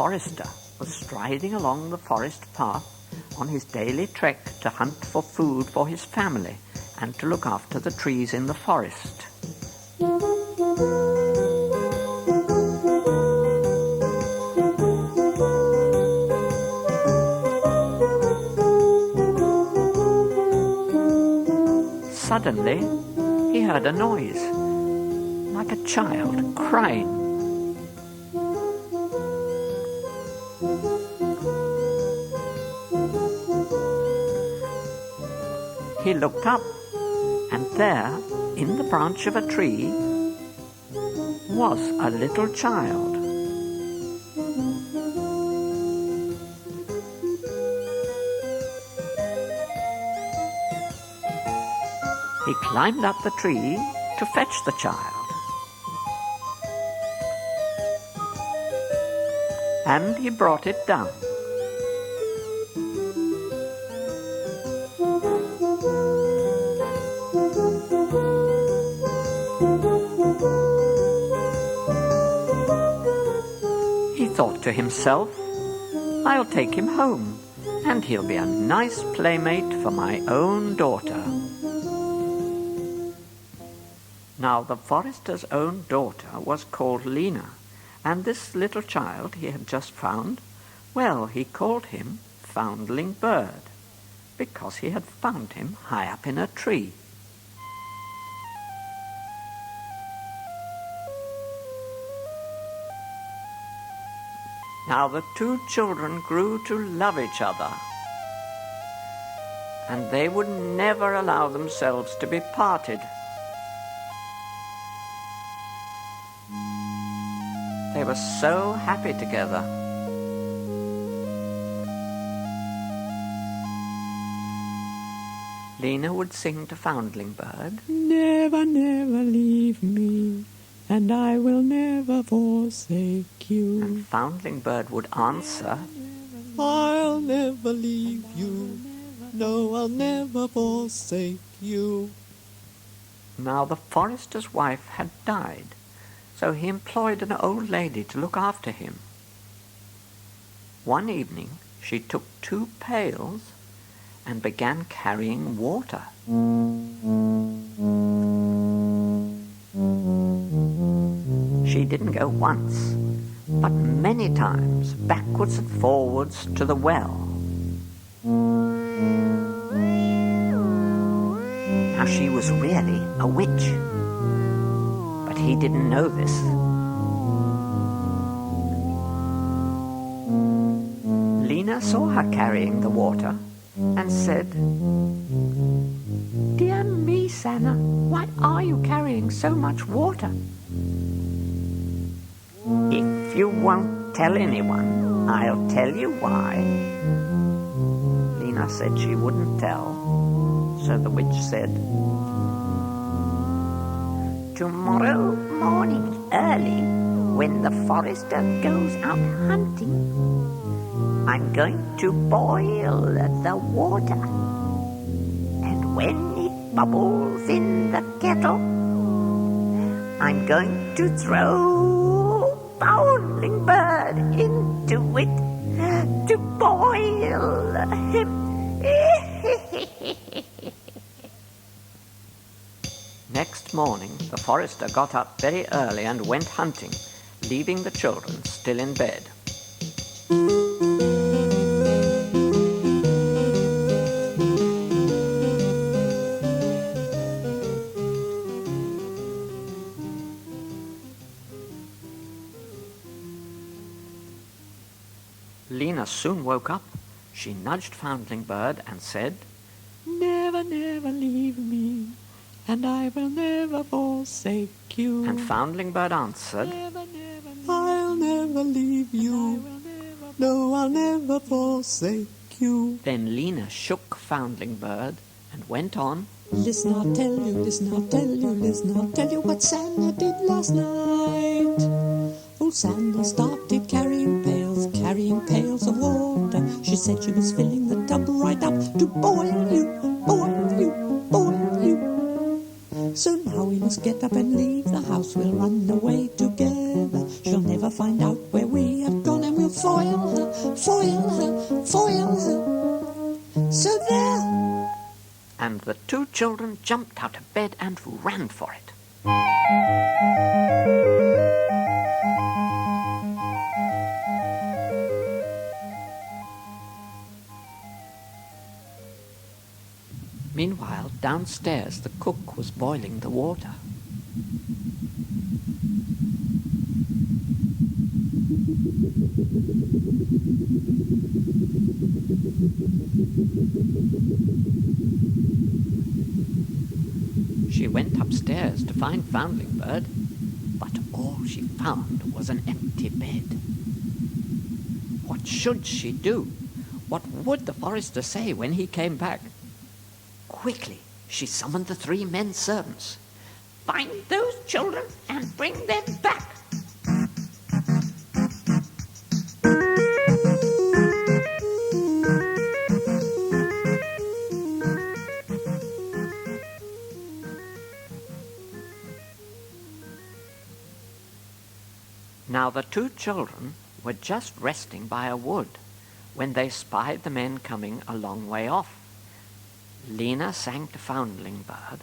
forester was striding along the forest path on his daily trek to hunt for food for his family and to look after the trees in the forest. Suddenly, he heard a noise, like a child crying. He looked up, and there, in the branch of a tree, was a little child. He climbed up the tree to fetch the child. And he brought it down. He thought to himself, I'll take him home, and he'll be a nice playmate for my own daughter. Now the forester's own daughter was called Lena, and this little child he had just found, well, he called him Foundling Bird, because he had found him high up in a tree. Now the two children grew to love each other, and they would never allow themselves to be parted. They were so happy together. Lena would sing to Foundling Bird, "Never, never leave me, and I will never forsake you." And Foundling Bird would answer, "I'll never leave you, no, I'll never forsake you." Now the forester's wife had died, so he employed an old lady to look after him. One evening she took 2 pails and began carrying water. She didn't go once, but many times, backwards and forwards to the well. Now she was really a witch, but he didn't know this. Lena saw her carrying the water and said, "Dear me, Sanna, why are you carrying so much water?" "If you won't tell anyone, I'll tell you why." Lena said she wouldn't tell, so the witch said, "Tomorrow morning early, when the forester goes out hunting, I'm going to boil the water, and when it bubbles in the kettle, I'm going to throw Foundling Bird into it to boil him." Next morning, the forester got up very early and went hunting, leaving the children still in bed. Lena soon woke up. She nudged Foundling Bird and said, "Never, never leave me, and I will never forsake you." And Foundling Bird answered, "Never, never, I'll never leave you, no, I'll never forsake you." Then Lena shook Foundling Bird and went on, "Listen, I'll tell you, listen, I'll tell you, listen, I'll tell you what Sanna did last night. Oh, Sanna started carrying pails of water. She said she was filling the tub right up to boil you, boil you, boil you. So now we must get up and leave the house. We'll run away together. She'll never find out where we have gone, and we'll foil her, foil her, foil her. So there. And the two children jumped out of bed and ran for it. Meanwhile, downstairs the cook was boiling the water. She went upstairs to find Foundling Bird, but all she found was an empty bed. What should she do? What would the forester say when he came back? Quickly, she summoned the 3 men servants. "Find those children and bring them back." Now the 2 children were just resting by a wood when they spied the men coming a long way off. Lena sang to Foundling Bird,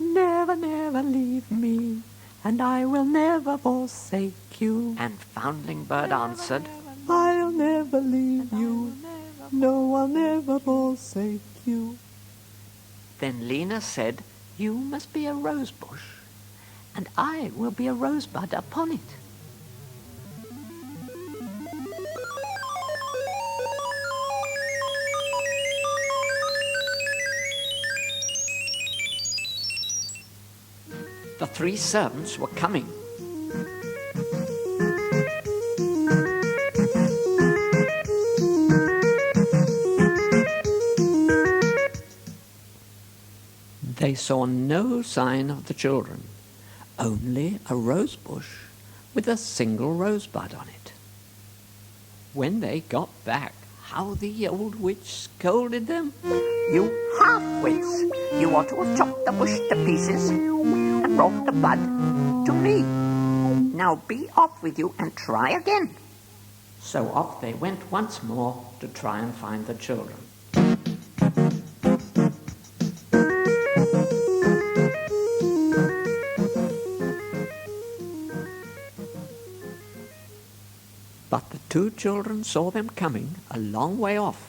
"Never, never leave me, and I will never forsake you." And Foundling Bird answered, "I'll never leave you, no, I'll never forsake you." Then Lena said, "You must be a rose bush, and I will be a rosebud upon it." The 3 servants were coming. They saw no sign of the children, only a rose bush with a single rosebud on it. When they got back, how the old witch scolded them. "You half-wits! You ought to have chopped the bush to pieces and brought the bud to me. Now be off with you and try again." So off they went once more to try and find the children. But the 2 children saw them coming a long way off,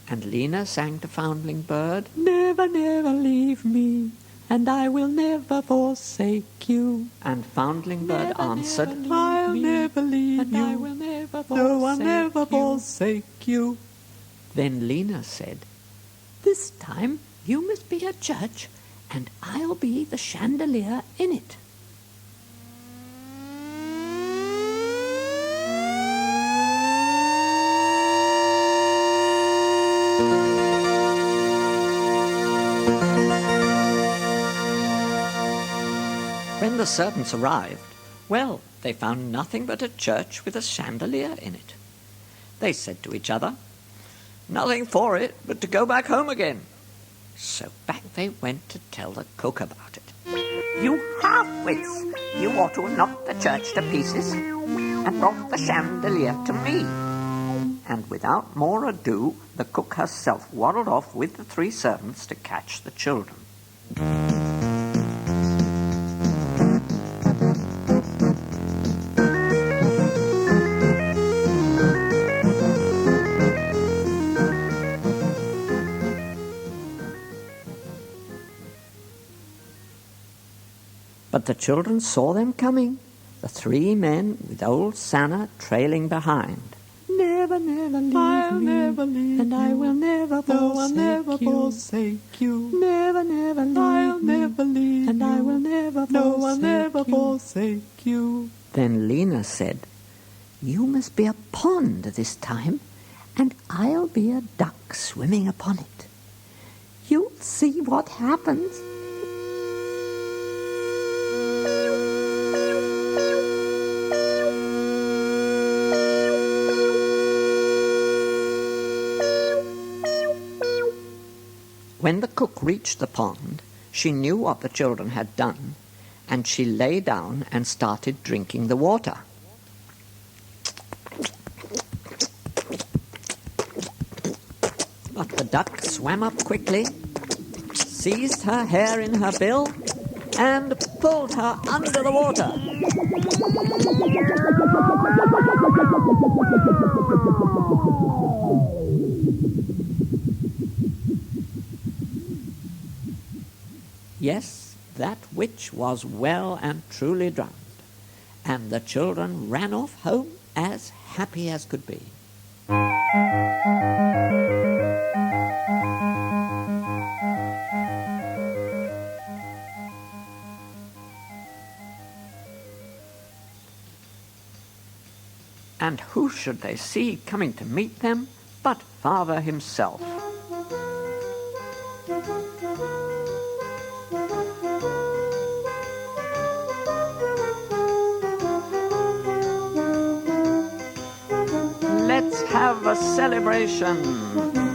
and Lena sang to Foundling Bird, "Never, never leave me, and I will never forsake you." And Foundling Bird answered, "I'll never leave you, I will never no, I'll never forsake you." forsake you. Then Lena said, "This time you must be a church, and I'll be the chandelier in it." When the servants arrived, well, they found nothing but a church with a chandelier in it. They said to each other, "Nothing for it but to go back home again." So back they went to tell the cook about it. "You half-wits! You ought to have knocked the church to pieces and brought the chandelier to me." And without more ado, the cook herself waddled off with the 3 servants to catch the children. But the children saw them coming, the 3 men with old Sanna trailing behind. "Never, never leave I'll me, never leave and I you. will never No, I'll forsake never you. forsake you. Never, never leave I'll me, never leave and you. I will never No, I'll forsake never you." forsake you. Then Lena said, "You must be a pond this time, and I'll be a duck swimming upon it. You'll see what happens." When the cook reached the pond, She knew what the children had done, and she lay down and started drinking the water. But the duck swam up quickly, seized her hair in her bill, and pulled her under the water. Yes, that witch was well and truly drowned, and the children ran off home as happy as could be. And who should they see coming to meet them but Father himself? Let's have a celebration!